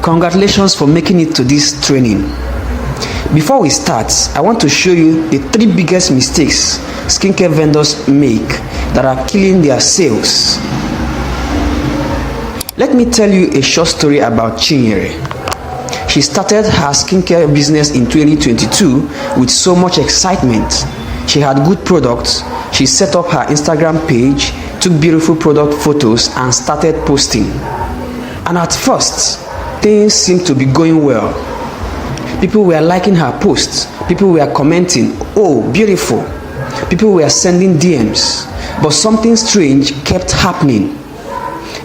Congratulations for making it to this training. Before we start, I want to show you the 3 biggest mistakes skincare vendors make that are killing their sales. Let me tell you a short story about Chinyere. She started her skincare business in 2022 with so much excitement. She had good products. She set up her Instagram page, took beautiful product photos, and started posting. And at first, things seemed to be going well. People were liking her posts. People were commenting, "Oh, beautiful." People were sending DMs. But something strange kept happening.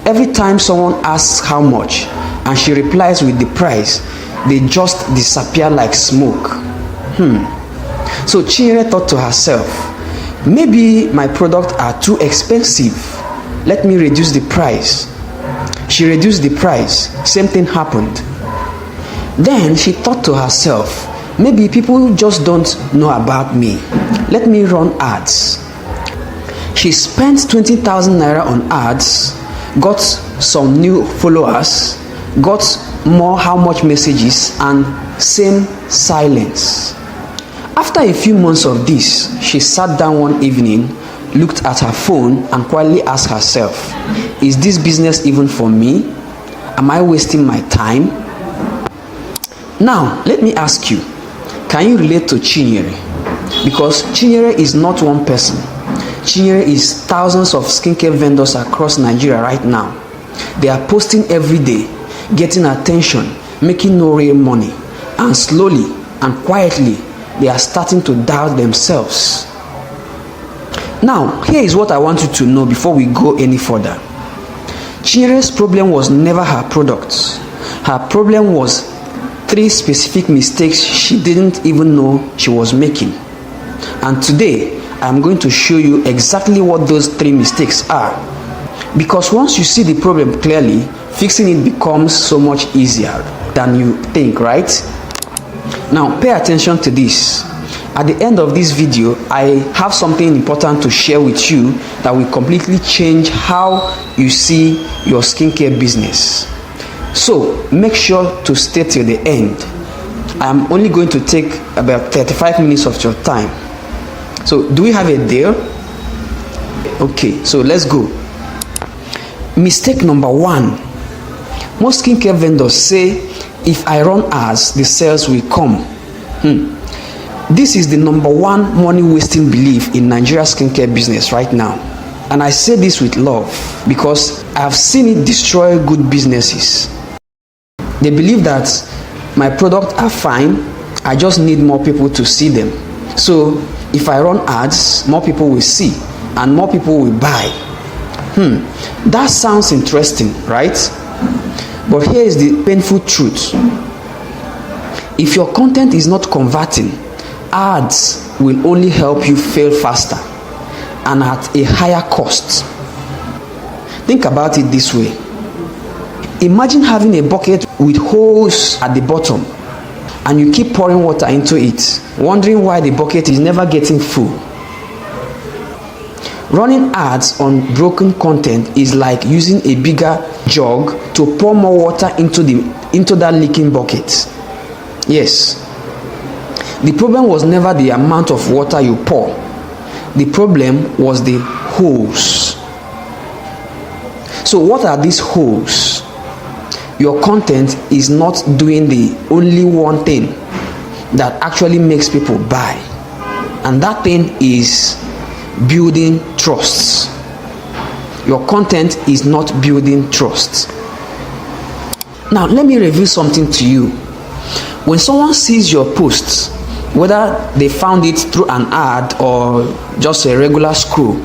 Every time someone asks how much and she replies with the price, they just disappear like smoke. So Chinyere thought to herself, maybe my products are too expensive. Let me reduce the price. She reduced the price. Same thing happened. Then she thought to herself, maybe people just don't know about me. Let me run ads. She spent 20,000 naira on ads, got some new followers, got more how much messages, and same silence. After a few months of this, she sat down one evening, looked at her phone, and quietly asked herself, is this business even for me? Am I wasting my time? Now, let me ask you, can you relate to Chinyere? Because Chinyere is not one person. Chinyere is thousands of skincare vendors across Nigeria right now. They are posting every day, getting attention, making no real money, and slowly and quietly, they are starting to doubt themselves. Now, here is what I want you to know before we go any further. Chinyere's problem was never her products. Her problem was 3 specific mistakes she didn't even know she was making. And today, I'm going to show you exactly what those 3 mistakes are. Because once you see the problem clearly, fixing it becomes so much easier than you think, right? Now, pay attention to this. At the end of this video, I have something important to share with you that will completely change how you see your skincare business. So, make sure to stay till the end. I'm only going to take about 35 minutes of your time. So, do we have a deal? Okay, so let's go. Mistake number 1. Most skincare vendors say, if I run ads, the sales will come. This is the number 1 money wasting belief in Nigeria's skincare business right now. And I say this with love because I've seen it destroy good businesses. They believe that my products are fine, I just need more people to see them. So if I run ads, more people will see and more people will buy. That sounds interesting, right? But here is the painful truth. If your content is not converting, ads will only help you fail faster and at a higher cost. Think about it this way. Imagine having a bucket with holes at the bottom and you keep pouring water into it, wondering why the bucket is never getting full. Running ads on broken content is like using a bigger jug to pour more water into that leaking bucket. Yes. The problem was never the amount of water you pour. The problem was the holes. So what are these holes? Your content is not doing the only one thing that actually makes people buy. And that thing is building trust. Your content is not building trust. Now, let me reveal something to you. When someone sees your posts, whether they found it through an ad or just a regular scroll,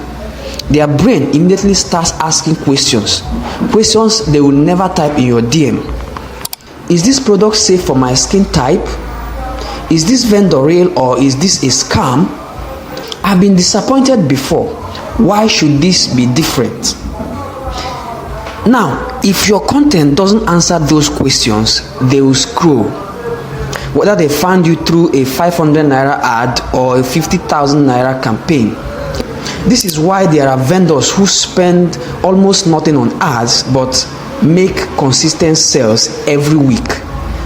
their brain immediately starts asking questions they will never type in your DM. Is this product safe for my skin type? Is this vendor real or is this a scam? I've been disappointed before. Why should this be different? Now, if your content doesn't answer those questions, they will scroll. Whether they found you through a 500 naira ad or a 50,000 naira campaign. This is why there are vendors who spend almost nothing on ads but make consistent sales every week.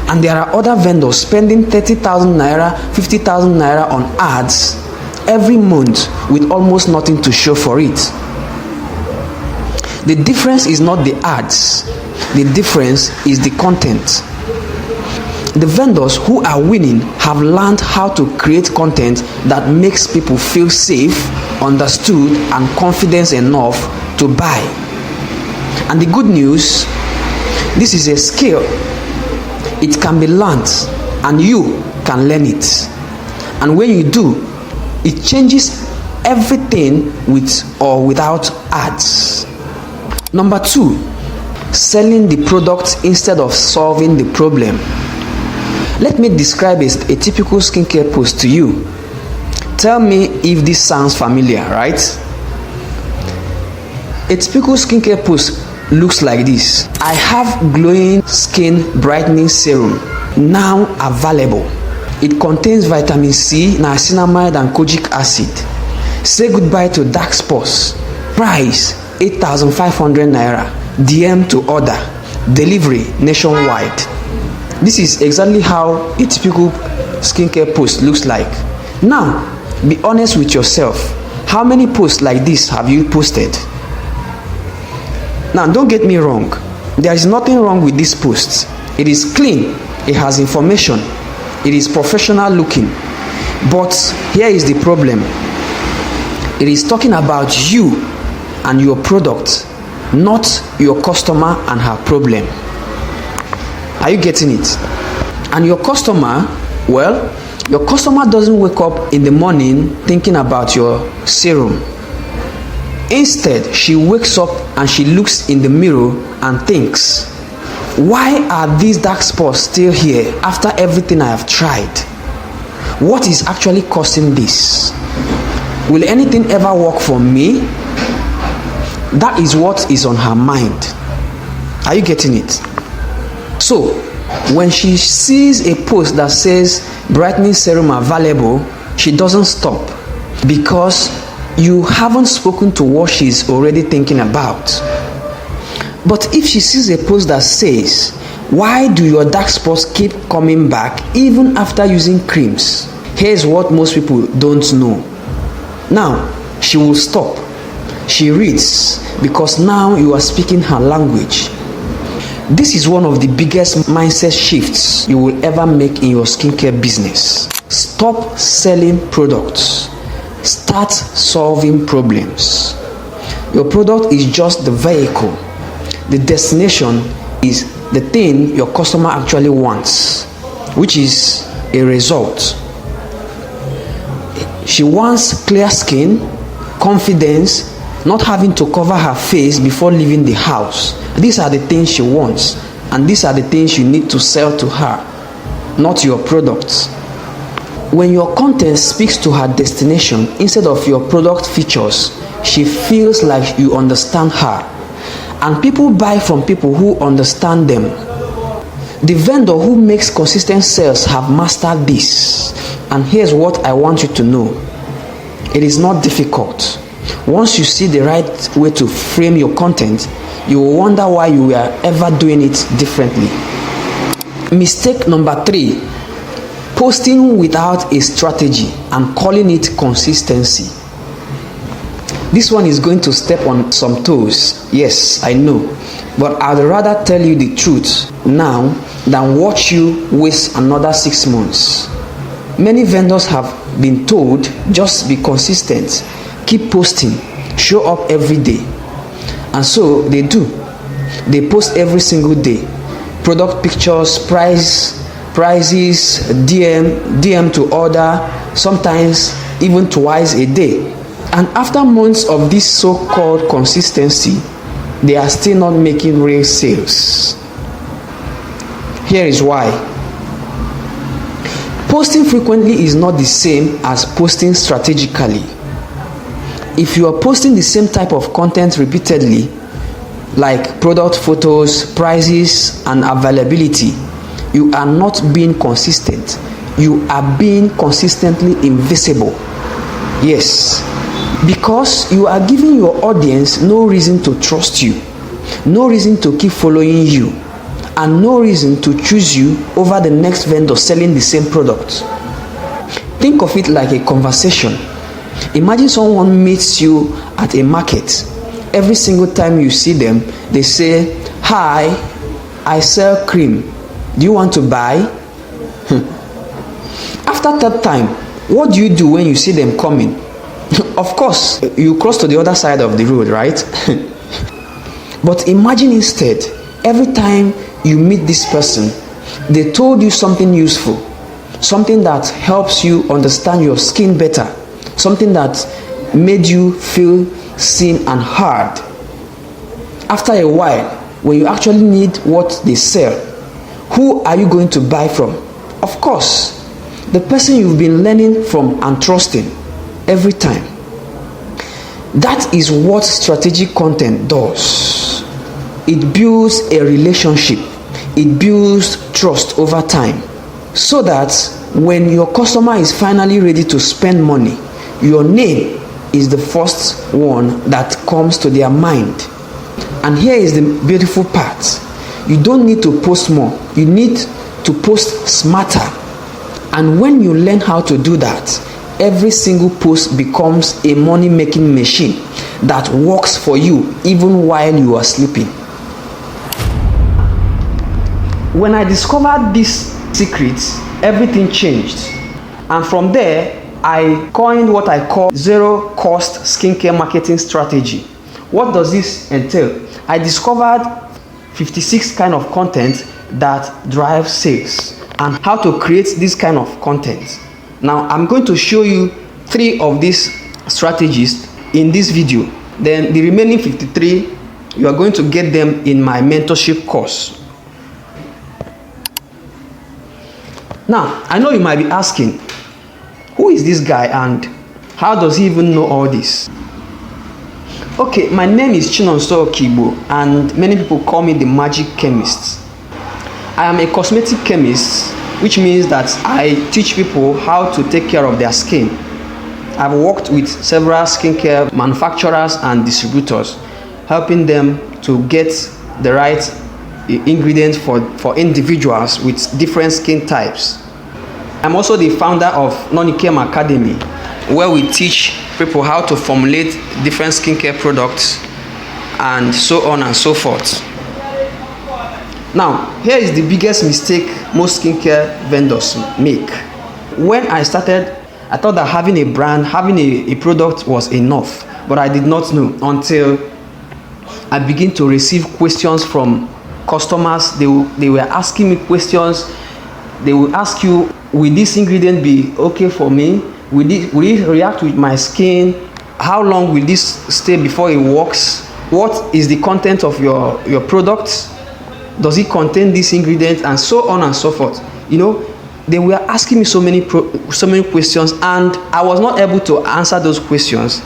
And there are other vendors spending 30,000 naira, 50,000 naira on ads every month with almost nothing to show for it. The difference is not the ads, the difference is the content. The vendors who are winning have learned how to create content that makes people feel safe, understood, and confident enough to buy. And the good news, this is a skill. It can be learned, and you can learn it. And when you do, it changes everything with or without ads. Number 2, selling the product instead of solving the problem. Let me describe a typical skincare post to you. Tell me if this sounds familiar, right? A typical skincare post looks like this. I have glowing skin brightening serum now available. It contains vitamin C, niacinamide, and kojic acid. Say goodbye to dark spots. Price 8,500 naira. DM to order. Delivery nationwide. This is exactly how a typical skincare post looks like. Now, be honest with yourself. How many posts like this have you posted? Now, don't get me wrong. There is nothing wrong with this post. It is clean. It has information. It is professional looking. But here is the problem. It is talking about you and your product, not your customer and her problem. Are you getting it? And your customer, well, your customer doesn't wake up in the morning thinking about your serum. Instead, she wakes up and she looks in the mirror and thinks, why are these dark spots still here after everything I have tried? What is actually causing this? Will anything ever work for me? That is what is on her mind. Are you getting it? So, when she sees a post that says brightening serum available, she doesn't stop, because you haven't spoken to what she's already thinking about. But if she sees a post that says, why do your dark spots keep coming back even after using creams? Here's what most people don't know. Now, she will stop. She reads, because now you are speaking her language. This is one of the biggest mindset shifts you will ever make in your skincare business. Stop selling products. Start solving problems. Your product is just the vehicle. The destination is the thing your customer actually wants, which is a result. She wants clear skin, confidence, not having to cover her face before leaving the house. These are the things she wants, and these are the things you need to sell to her, not your products. When your content speaks to her destination instead of your product features, she feels like you understand her. And people buy from people who understand them. The vendor who makes consistent sales have mastered this. And here's what I want you to know. It is not difficult. Once you see the right way to frame your content, you will wonder why you were ever doing it differently. Mistake number 3. Posting without a strategy and calling it consistency. This one is going to step on some toes. Yes, I know. But I'd rather tell you the truth now than watch you waste another 6 months. Many vendors have been told, just be consistent, keep posting, show up every day. And so they do. They post every single day. Product pictures, prices, DM to order, sometimes even twice a day. And after months of this so-called consistency, they are still not making real sales. Here is why. Posting frequently is not the same as posting strategically. If you are posting the same type of content repeatedly, like product photos, prices, and availability, you are not being consistent. You are being consistently invisible. Yes, because you are giving your audience no reason to trust you. no reason to keep following you, and no reason to choose you over the next vendor selling the same product. Think of it like a conversation. Imagine someone meets you at a market. Every single time you see them, they say, "Hi, I sell cream. Do you want to buy?" After third time, what do you do when you see them coming? Of course, you cross to the other side of the road, right? But imagine instead, every time you meet this person, they told you something useful, something that helps you understand your skin better, something that made you feel seen and heard. After a while, when you actually need what they sell, who are you going to buy from? Of course, the person you've been learning from and trusting every time. That is what strategic content does. It builds a relationship. It builds trust over time, so that when your customer is finally ready to spend money, your name is the first one that comes to their mind. And here is the beautiful part. You don't need to post more. You need to post smarter. And when you learn how to do that, every single post becomes a money-making machine that works for you even while you are sleeping. When I discovered these secrets, everything changed. And from there, I coined what I call zero-cost skincare marketing strategy. What does this entail? I discovered 56 kind of content that drive sales and how to create this kind of content. Now, I'm going to show you 3 of these strategies in this video. Then the remaining 53, you are going to get them in my mentorship course. Now, I know you might be asking, who is this guy and how does he even know all this? Okay, my name is Chinonso Okigbo and many people call me the Magic Chemist. I am a cosmetic chemist, which means that I teach people how to take care of their skin. I've worked with several skincare manufacturers and distributors, helping them to get the right ingredients for individuals with different skin types. I'm also the founder of Nonikem Academy, where we teach people how to formulate different skincare products and so on and so forth. Now, here is the biggest mistake most skincare vendors make. When I started, I thought that having a brand, having a product was enough, but I did not know until I began to receive questions from customers. They were asking me questions. They will ask you, will this ingredient be okay for me? Will it react with my skin? How long will this stay before it works? What is the content of your product? Does it contain this ingredient? And so on and so forth. You know, they were asking me so many questions, and I was not able to answer those questions,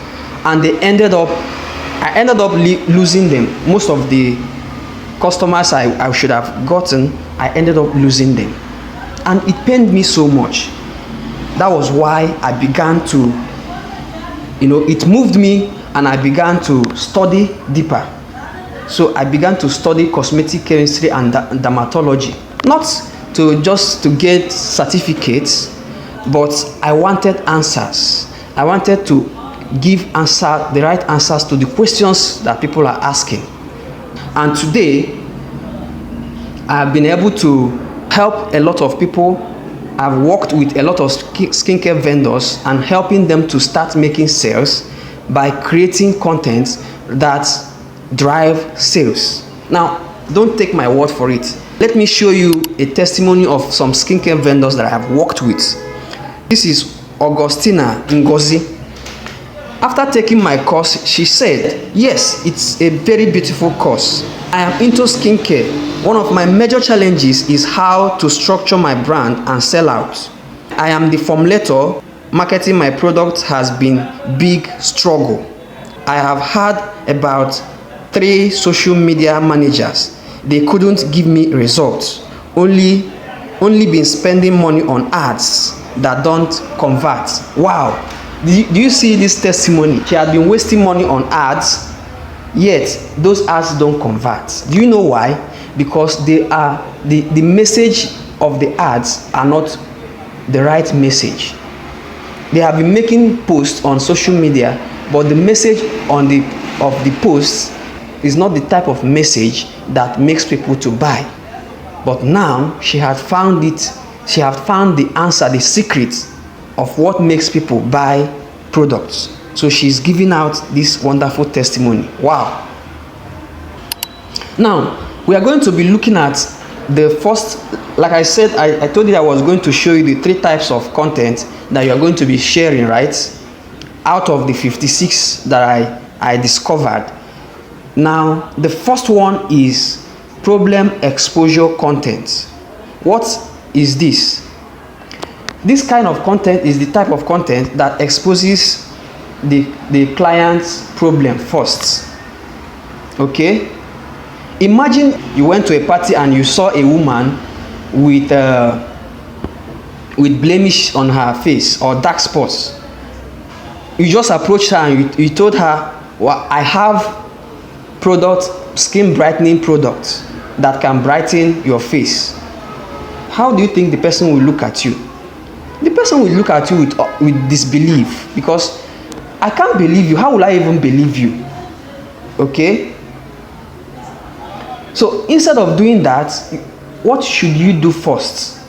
and I ended up losing them. Most of the customers I should have gotten, I ended up losing them, and it pained me so much. That was why I began to, it moved me, and I began to study deeper. So I began to study cosmetic chemistry and dermatology, not just to get certificates, but I wanted answers. I wanted to give the right answers to the questions that people are asking. And today, I have been able to help a lot of people. I've worked with a lot of skincare vendors and helping them to start making sales by creating content that drive sales. Now, don't take my word for it. Let me show you a testimony of some skincare vendors that I have worked with. This is Augustina Ngozi. After taking my course, she said, yes, it's a very beautiful course. I am into skincare. One of my major challenges is how to structure my brand and sell out. I am the formulator. Marketing my product has been a big struggle. I have had about 3 social media managers. They couldn't give me results. Only been spending money on ads that don't convert. Wow. Do you see this testimony? She had been wasting money on ads yet those ads don't convert. Do you know why? Because the message of the ads are not the right message. They have been making posts on social media, but the message of the posts is not the type of message that makes people to buy. But now she had found it. She had found the answer, the secret of what makes people buy products. So she's giving out this wonderful testimony. Wow. Now we are going to be looking at the first. Like I said, I told you I was going to show you the 3 types of content that you are going to be sharing, right? Out of the 56 that I discovered. Now the first one is problem exposure content. What is this? This kind of content is the type of content that exposes the client's problem first. Okay, imagine you went to a party and you saw a woman with blemish on her face or dark spots. You just approached her and you told her, well, I have skin brightening products that can brighten your face. How do you think the person will look at you? The person will look at you with disbelief, because I can't believe you. How will I even believe you? Okay, so instead of doing that, what should you do first?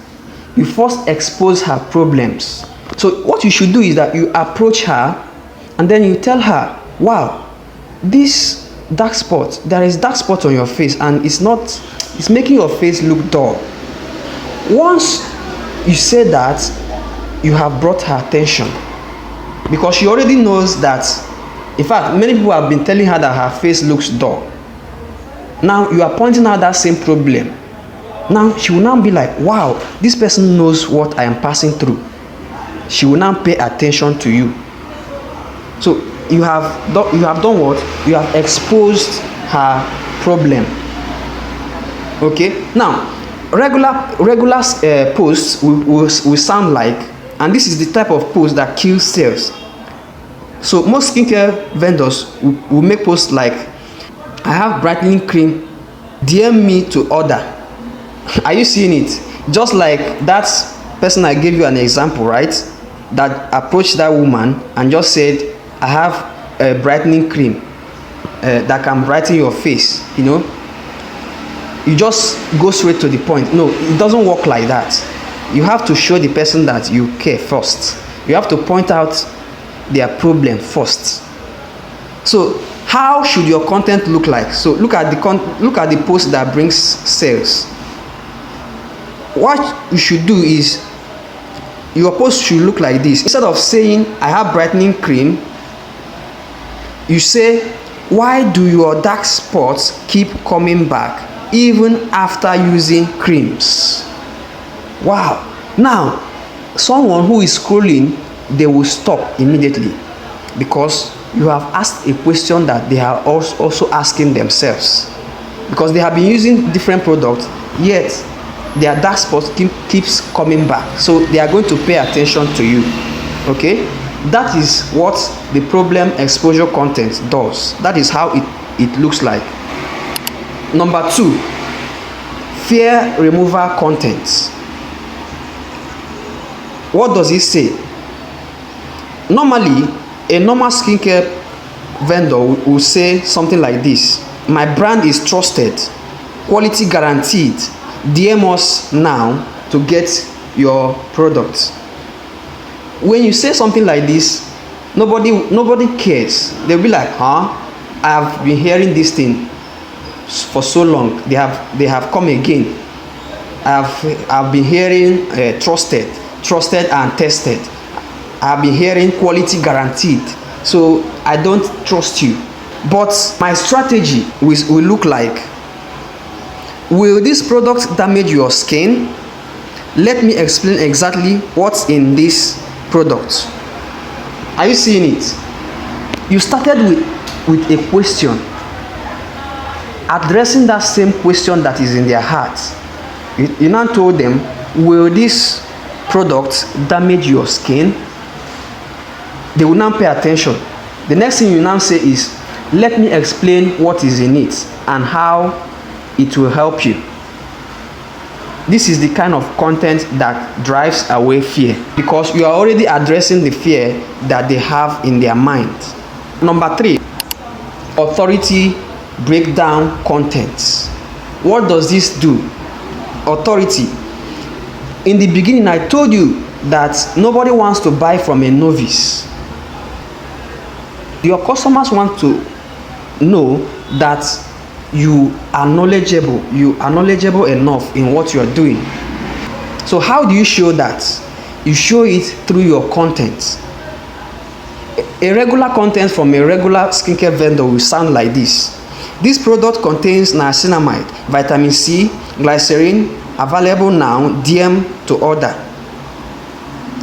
You first expose her problems. So what you should do is that you approach her and then you tell her, wow, this dark spot, there is dark spot on your face and it's making your face look dull. Once you say that, you have brought her attention, because she already knows that. In fact, many people have been telling her that her face looks dull. Now you are pointing out that same problem. Now she will now be like, wow, this person knows what I am passing through. She will now pay attention to you. So you have done what? You have exposed her problem. Okay, now regular posts will sound like, and this is the type of post that kills sales. So most skincare vendors will make posts like, I have brightening cream, DM me to order. Are you seeing it? Just like that person I gave you an example, right? That approached that woman and just said, I have a brightening cream that can brighten your face. You know, you just go straight to the point. No, it doesn't work like that. You have to show the person that you care first. You have to point out their problem first. So how should your content look like? So look at the post that brings sales. What you should do is, your post should look like this. Instead of saying I have brightening cream, you say, why do your dark spots keep coming back even after using creams? Wow. Now someone who is scrolling, they will stop immediately, because you have asked a question that they are also asking themselves, because they have been using different products, yet their dark spots keeps coming back. So they are going to pay attention to you. Okay, that is what the problem exposure content does. That is how it looks like. Number 2, fear removal content. What does it say? Normally, a normal skincare vendor will say something like this: my brand is trusted, quality guaranteed, DM us now to get your product. When you say something like this, nobody cares. They'll be like, huh? I've been hearing this thing for so long. They have come again. I've been hearing trusted and tested. I've been hearing quality guaranteed. So I don't trust you. But my strategy will look like, will this product damage your skin? Let me explain exactly what's in this product. Are you seeing it? You started with a question, addressing that same question that is in their hearts. You now told them, will this product damage your skin? They will now pay attention. The next thing you now say is, let me explain what is in it and how it will help you. This is the kind of content that drives away fear, because you are already addressing the fear that they have in their mind. Number 3, authority breakdown content. What does this do? Authority. In the beginning, I told you that nobody wants to buy from a novice. Your customers want to know that you are knowledgeable enough in what you are doing. So how do you show that? You show it through your content. A regular content from a regular skincare vendor will sound like this. This product contains niacinamide, vitamin C, glycerin, available now, DM to order.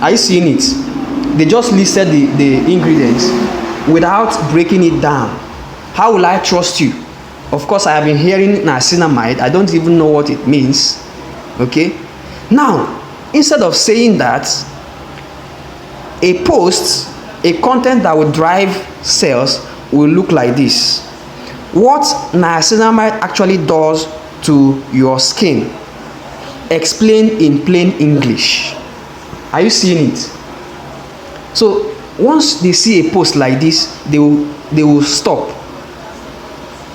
Are you seeing it? They just listed the ingredients without breaking it down. How will I trust you? Of course, I have been hearing niacinamide. I don't even know what it means. Okay? Now, instead of saying that, a post, a content that will drive sales will look like this. What niacinamide actually does to your skin. Explain in plain English. Are you seeing it? So once they see a post like this, they will stop,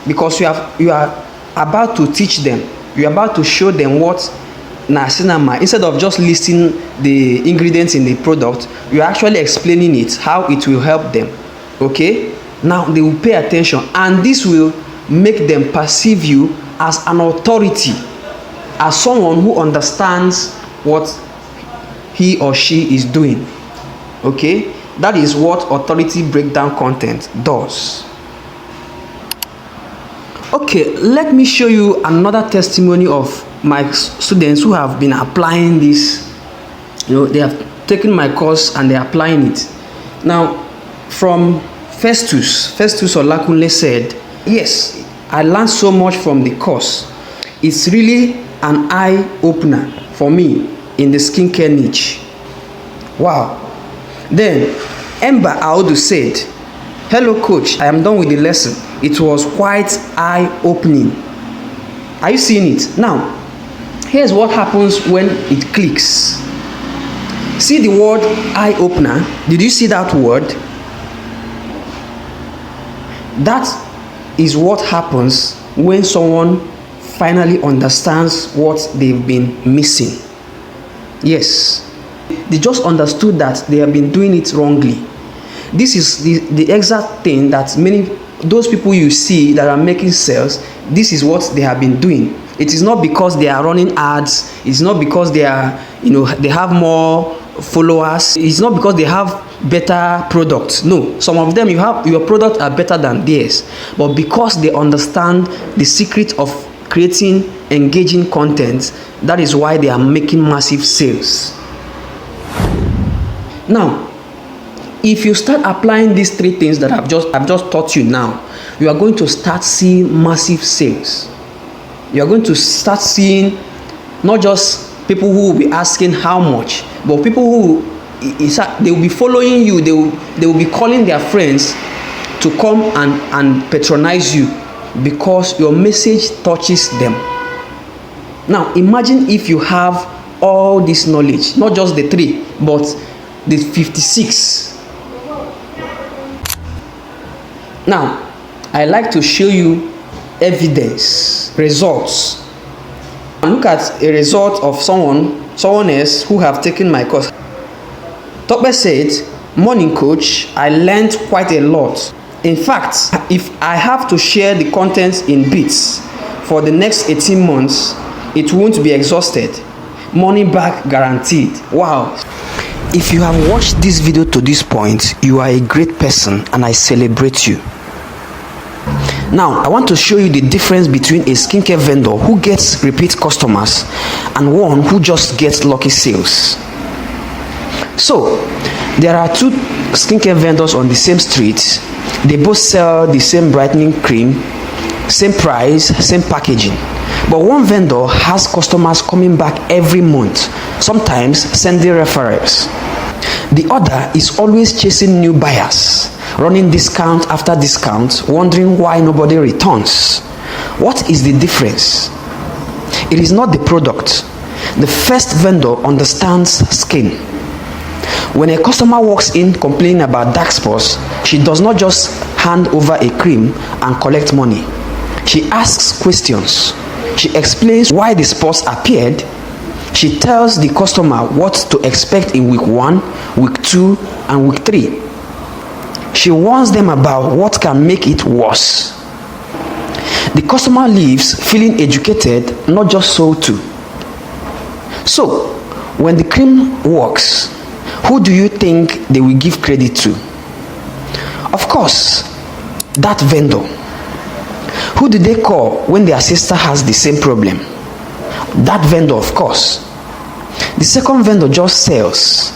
because you are about to teach them. You are about to show them what niacinamide, instead of just listing the ingredients in the product, you are actually explaining it, how it will help them. Okay? Now they will pay attention, and this will make them perceive you as an authority, as someone who understands what he or she is doing. Okay? That is what authority breakdown content does. Okay, let me show you another testimony of my students who have been applying this. They have taken my course and they are applying it. Now, from Festus Olakunle said, yes, I learned so much from the course. It's really an eye-opener for me in the skincare niche. Wow. Then, Ember Audu said, hello coach, I am done with the lesson. It was quite eye-opening. Are you seeing it? Now, here's what happens when it clicks. See the word eye-opener? Did you see that word? That is what happens when someone finally understands what they've been missing. Yes, they just understood that they have been doing it wrongly. This is the exact thing that those people you see that are making sales, this is what they have been doing. It is not because they are running ads. It's not because they are, they have more followers. It's not because they have better products. No, some of them your products are better than theirs, but because they understand the secret of creating engaging content, that is why they are making massive sales. Now, if you start applying these 3 things that I've just taught you now, you are going to start seeing massive sales. You are going to start seeing not just people who will be asking how much, but people who they will be following you. They will be calling their friends to come and patronize you because your message touches them. Now imagine if you have all this knowledge, not just the 3, but the 56. Now I like to show you evidence, results. And look at a result of someone else who have taken my course. Tope said, morning coach, I learned quite a lot. In fact, if I have to share the content in bits for the next 18 months, it won't be exhausted. Money back guaranteed. Wow. If you have watched this video to this point, you are a great person and I celebrate you. Now, I want to show you the difference between a skincare vendor who gets repeat customers and one who just gets lucky sales. So, there are 2 skincare vendors on the same street. They both sell the same brightening cream, same price, same packaging. But one vendor has customers coming back every month, sometimes sending referrals. The other is always chasing new buyers. running discount after discount, wondering why nobody returns. What is the difference? It is not the product. The first vendor understands skin. When a customer walks in complaining about dark spots, she does not just hand over a cream and collect money. She asks questions. She explains why the spots appeared. She tells the customer what to expect in week 1, week 2, and week 3. She warns them about what can make it worse. The customer leaves feeling educated, not just sold to. So, when the cream works, who do you think they will give credit to? Of course, that vendor. Who do they call when their sister has the same problem? That vendor, of course. The second vendor just sells,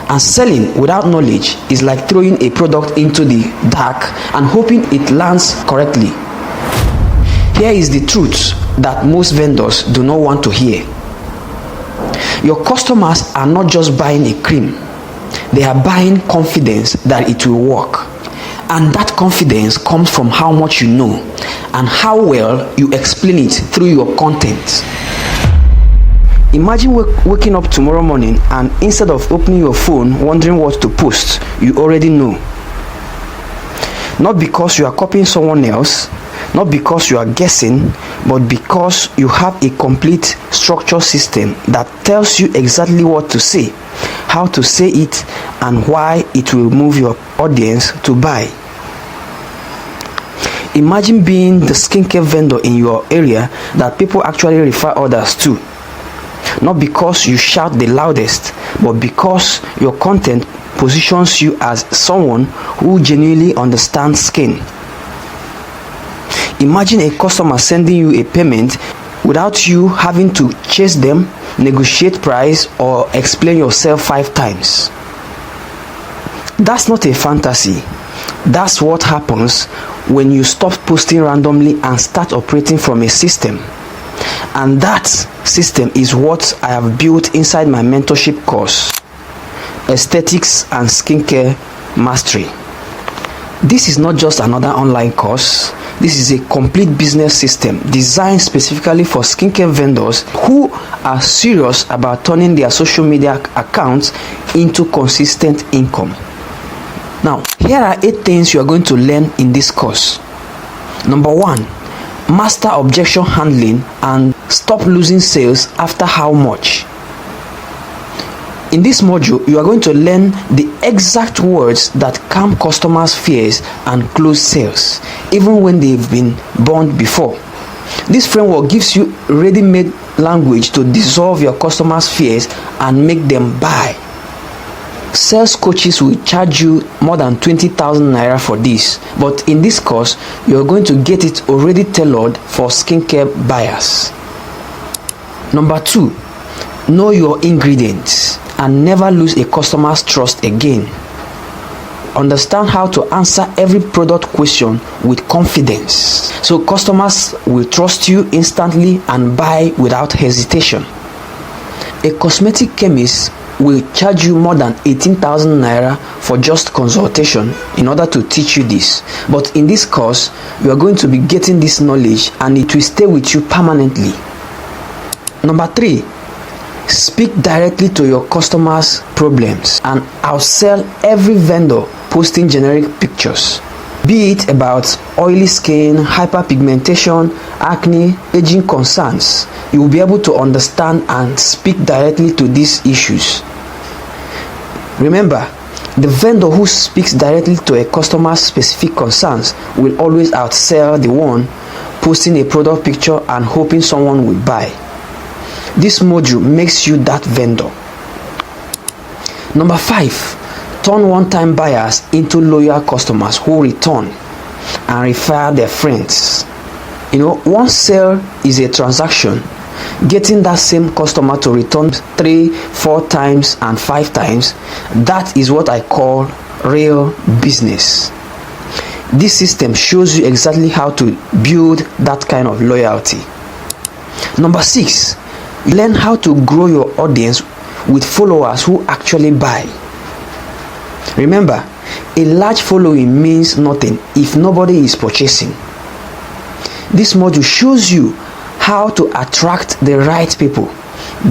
and selling without knowledge is like throwing a product into the dark and hoping it lands correctly. Here is the truth that most vendors do not want to hear. Your customers are not just buying a cream, they are buying confidence that it will work. And that confidence comes from how much you know and how well you explain it through your content. Imagine waking up tomorrow morning and instead of opening your phone wondering what to post, you already know. Not because you are copying someone else, not because you are guessing, but because you have a complete structure system that tells you exactly what to say, how to say it, and why it will move your audience to buy. Imagine being the skincare vendor in your area that people actually refer others to. Not because you shout the loudest, but because your content positions you as someone who genuinely understands skin. Imagine a customer sending you a payment without you having to chase them, negotiate price, or explain yourself 5 times. That's not a fantasy. That's what happens when you stop posting randomly and start operating from a system. And that system is what I have built inside my mentorship course, Aesthetics and Skincare Mastery. This is not just another online course. This is a complete business system designed specifically for skincare vendors who are serious about turning their social media accounts into consistent income. Now, here are 8 things you are going to learn in this course. Number 1, master objection handling and stop losing sales after how much. In this module, you are going to learn the exact words that calm customers' fears and close sales, even when they've been burned before. This framework gives you ready-made language to dissolve your customers' fears and make them buy. Sales coaches will charge you more than 20,000 naira for this, but in this course, you are going to get it already tailored for skincare buyers. Number 2, know your ingredients and never lose a customer's trust again. Understand how to answer every product question with confidence, so customers will trust you instantly and buy without hesitation. A cosmetic chemist will charge you more than 18,000 naira for just consultation in order to teach you this. But in this course, you are going to be getting this knowledge and it will stay with you permanently. Number 3, speak directly to your customers' problems and outsell every vendor posting generic pictures. Be it about oily skin, hyperpigmentation, acne, aging concerns, you will be able to understand and speak directly to these issues. Remember, the vendor who speaks directly to a customer's specific concerns will always outsell the one posting a product picture and hoping someone will buy. This module makes you that vendor. Number 5, turn one-time buyers into loyal customers who return and refer their friends. One sale is a transaction. Getting that same customer to return 3, 4 times and 5 times, that is what I call real business. This system shows you exactly how to build that kind of loyalty. Number 6, learn how to grow your audience with followers who actually buy. Remember, A large following means nothing if nobody is purchasing. This module shows you how to attract the right people,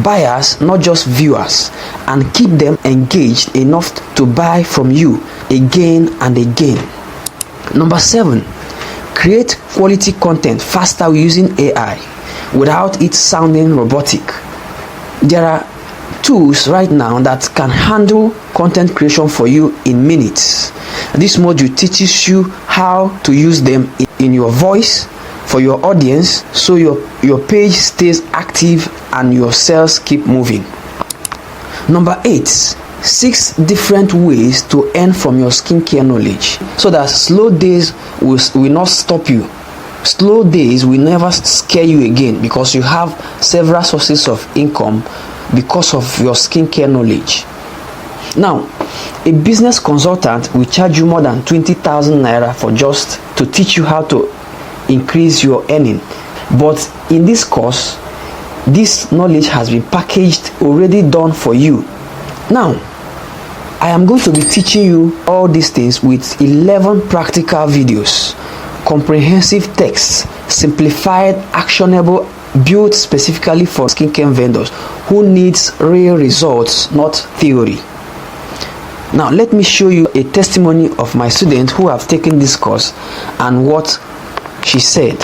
buyers, not just viewers, and keep them engaged enough to buy from you again and again. Number 7, create quality content faster using AI without it sounding robotic. There are tools right now that can handle content creation for you in minutes. This module teaches you how to use them in your voice for your audience, so your page stays active and your sales keep moving. Number 8, 6 different ways to earn from your skincare knowledge, so that slow days will not stop you. Slow days will never scare you again, because you have several sources of income because of your skincare knowledge. Now, a business consultant will charge you more than 20,000 naira for just to teach you how to increase your earning. But in this course, this knowledge has been packaged, already done for you. Now, I am going to be teaching you all these things with 11 practical videos, comprehensive texts, simplified, actionable, built specifically for skincare vendors who needs real results, not theory. Now let me show you a testimony of my student who have taken this course and what she said.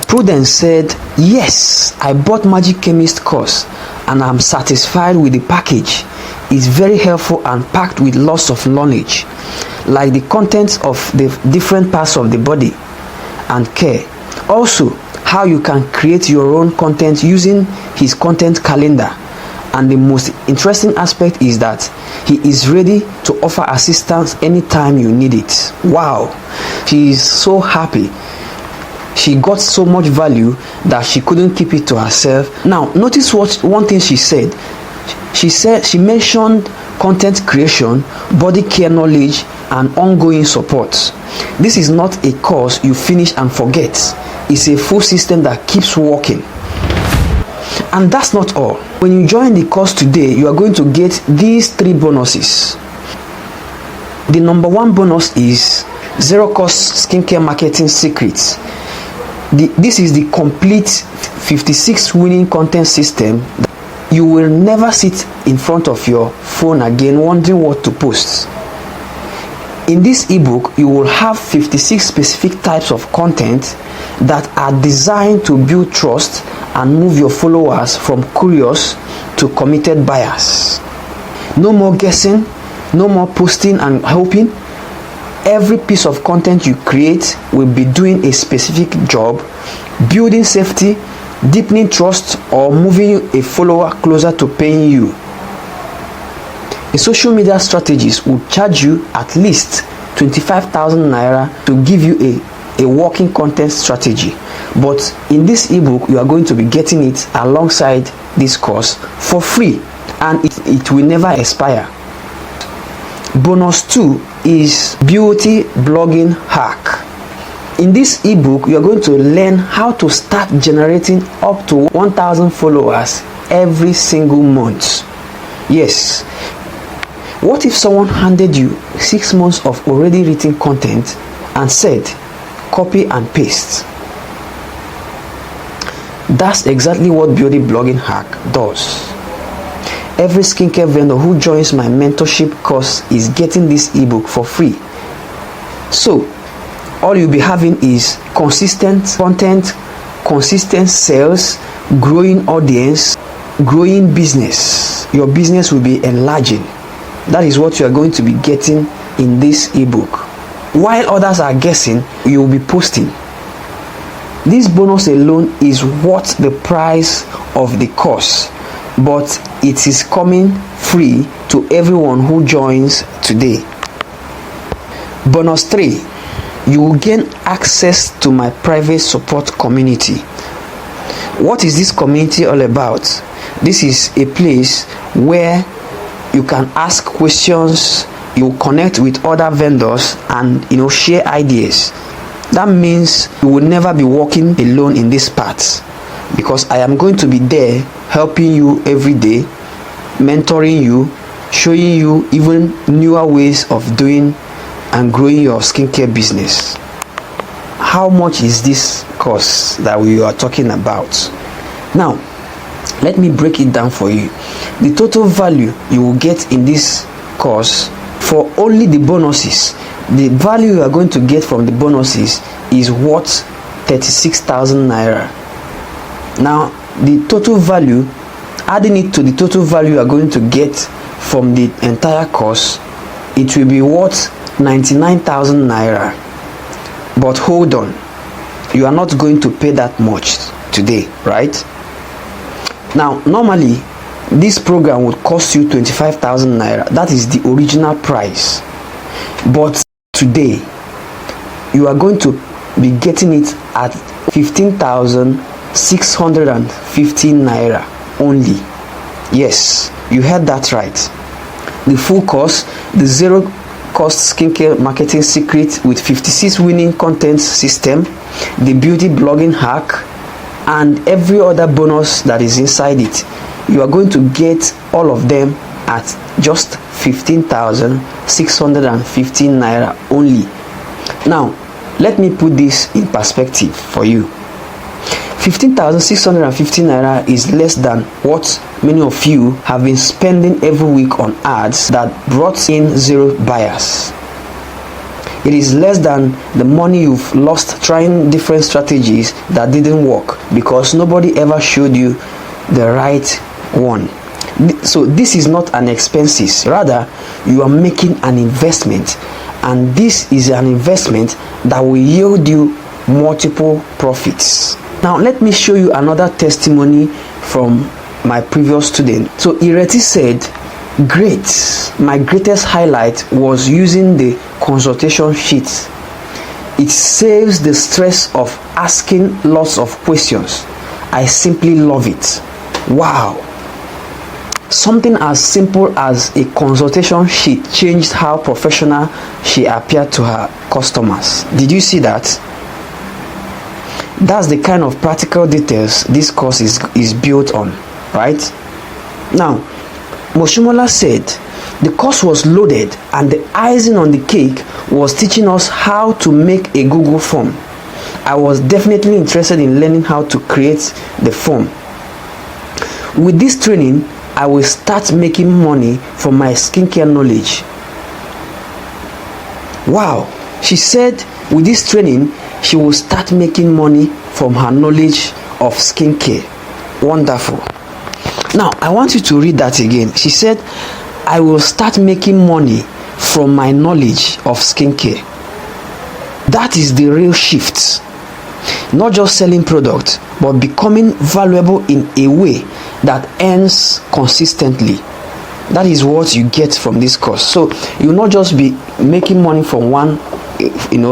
Prudence said, "Yes, I bought Magic Chemist course and I'm satisfied with the package. It's very helpful and packed with lots of knowledge, like the contents of the different parts of the body and care. Also, how you can create your own content using his content calendar. And the most interesting aspect is that he is ready to offer assistance anytime you need it." Wow, she is so happy. She got so much value that she couldn't keep it to herself. Now, notice one thing she said. She mentioned content creation, body care knowledge, and ongoing support. This is not a course you finish and forget. It's a full system that keeps working. And that's not all. When you join the course today, you are going to get these 3 bonuses. The number 1 bonus is zero cost skincare marketing secrets. This is the complete 56 winning content system. You will never sit in front of your phone again wondering what to post. In this ebook, you will have 56 specific types of content that are designed to build trust and move your followers from curious to committed buyers. No more guessing, no more posting and hoping. Every piece of content you create will be doing a specific job, building safety, deepening trust, or moving a follower closer to paying you. A social media strategist will charge you at least 25,000 naira to give you a working content strategy. But in this ebook, you are going to be getting it alongside this course for free, and it will never expire. Bonus 2 is beauty blogging hack. In this ebook, you are going to learn how to start generating up to 1,000 followers every single month. Yes. What if someone handed you 6 months of already written content and said, copy and paste? That's exactly what beauty blogging hack does. Every skincare vendor who joins my mentorship course is getting this ebook for free. So, all you'll be having is consistent content, consistent sales, growing audience, growing business. Your business will be enlarging. That is what you are going to be getting in this ebook. While others are guessing, you will be posting. This bonus alone is worth the price of the course, but it is coming free to everyone who joins today. Bonus 3, you will gain access to my private support community. What is this community all about? This is a place where you can ask questions, you connect with other vendors, and share ideas. That means you will never be walking alone in this path, because I am going to be there helping you every day, mentoring you, showing you even newer ways of doing and growing your skincare business. How much is this course that we are talking about? Now, let me break it down for you. The total value you will get in this course for only the bonuses, the value you are going to get from the bonuses is worth 36,000 naira. Now, the total value, adding it to the total value you are going to get from the entire course, it will be worth 99,000 naira. But hold on, you are not going to pay that much today, right? Now, normally this program would cost you 25,000 naira. That is the original price. But today you are going to be getting it at 15,615 naira only. Yes, you heard that right. The full course, the zero cost skincare marketing secret with 56 winning content system, the beauty blogging hack, and every other bonus that is inside it. You are going to get all of them at just 15,615 naira only. Now, let me put this in perspective for you. 15,615 naira is less than what many of you have been spending every week on ads that brought in zero buyers. It is less than the money you've lost trying different strategies that didn't work because nobody ever showed you the right one. So this is not an expenses, rather you are making an investment, and this is an investment that will yield you multiple profits. Now let me show you another testimony from my previous student. So Ireti said, great, my greatest highlight was using the consultation sheet. It saves the stress of asking lots of questions. I simply love it. Wow. Something as simple as a consultation sheet changed how professional she appeared to her customers. Did you see that? That's the kind of practical details this course is built on, right? Now, Moshumola said the course was loaded and the icing on the cake was teaching us how to make a Google form. I was definitely interested in learning how to create the form. With this training, I will start making money from my skincare knowledge. Wow, she said with this training, she will start making money from her knowledge of skincare. Wonderful. Now, I want you to read that again. She said, I will start making money from my knowledge of skincare. That is the real shift. Not just selling products, but becoming valuable in a way that earns consistently. That is what you get from this course. So you will not just be making money from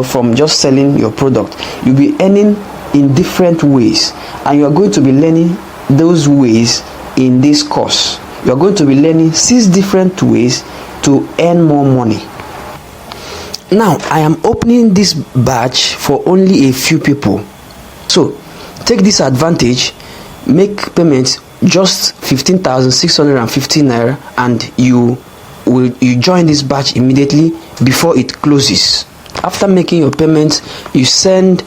from just selling your product. You'll be earning in different ways, and you are going to be learning those ways in this course. You are going to be learning 6 different ways to earn more money. Now I am opening this batch for only a few people. So take this advantage, make payments just 15,615 naira, and you join this batch immediately before it closes. After making your payment, you send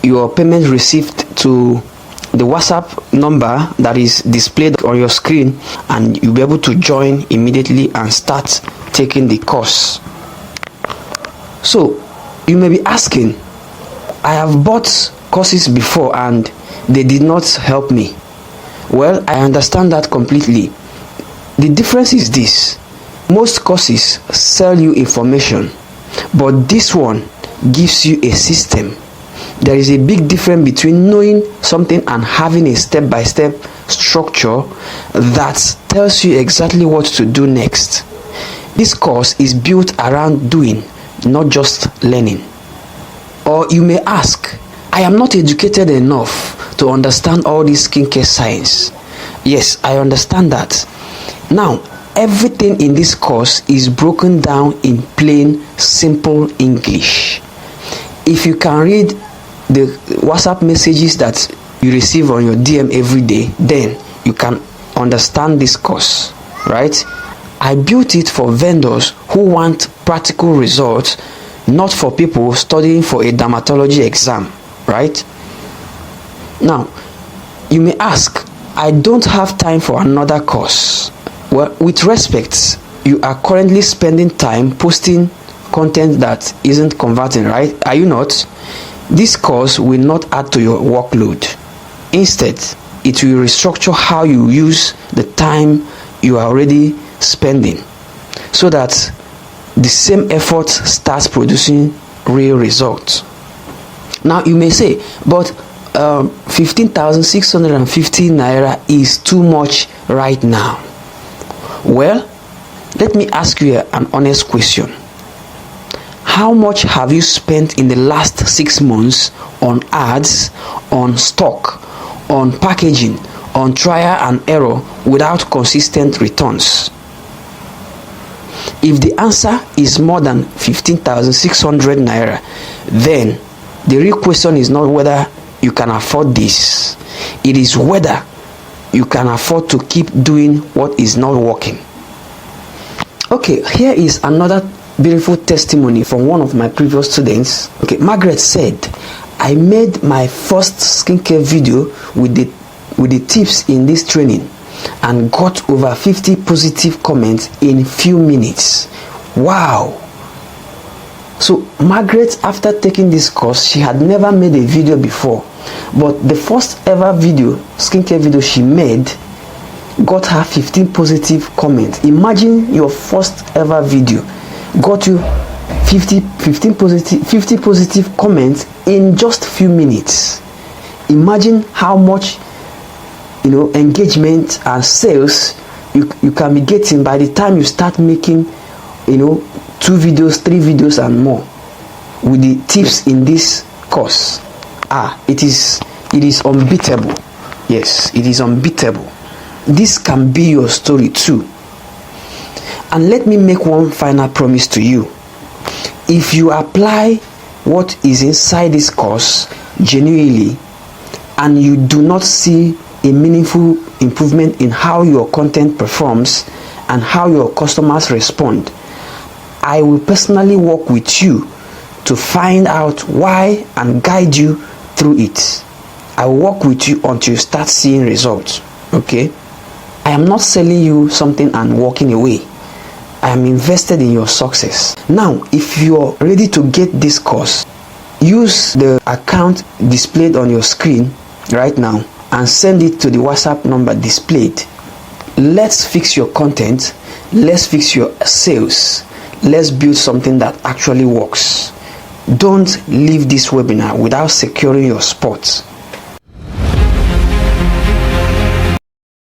your payment receipt to the WhatsApp number that is displayed on your screen, and you'll be able to join immediately and start taking the course. So you may be asking, I have bought courses before and they did not help me. Well, I understand that completely. The difference is this: most courses sell you information, but this one gives you a system. There is a big difference between knowing something and having a step-by-step structure that tells you exactly what to do next. This course is built around doing, not just learning. Or you may ask, I am not educated enough to understand all this skincare science. Yes, I understand that. Now, everything in this course is broken down in plain, simple English. If you can read the WhatsApp messages that you receive on your DM every day, then you can understand this course, right? I built it for vendors who want practical results not for people studying for a dermatology exam, right? Now, you may ask, I don't have time for another course. Well, with respect, you are currently spending time posting content that isn't converting, right? Are you not? This course will not add to your workload. Instead, it will restructure how you use the time you are already spending, so that the same effort starts producing real results. Now you may say, but 15,650 naira is too much right now. Well, let me ask you an honest question. How much have you spent in the last 6 months on ads, on stock, on packaging, on trial and error without consistent returns? If the answer is more than 15,600 naira, then the real question is not whether you can afford this. It is whether you can afford to keep doing what is not working. Okay, here is another beautiful testimony from one of my previous students. Okay, Margaret said, I made my first skincare video with the tips in this training and got over 50 positive comments in few minutes. Wow! So Margaret, after taking this course, she had never made a video before, but the first ever video, skincare video she made, got her 15 positive comments. Imagine your first ever video got you 50 positive comments in just few minutes. Imagine how much engagement and sales you can be getting by the time you start making 2 videos, 3 videos and more with the tips in this course. It is unbeatable. Yes, it is unbeatable. This can be your story too. And let me make one final promise to you. If you apply what is inside this course genuinely and you do not see a meaningful improvement in how your content performs and how your customers respond, I will personally work with you to find out why and guide you through it. I will work with you until you start seeing results. Okay? I am not selling you something and walking away. I am invested in your success. Now, if you're ready to get this course, use the account displayed on your screen right now and send it to the WhatsApp number displayed. Let's fix your content. Let's fix your sales. Let's build something that actually works. Don't leave this webinar without securing your spot.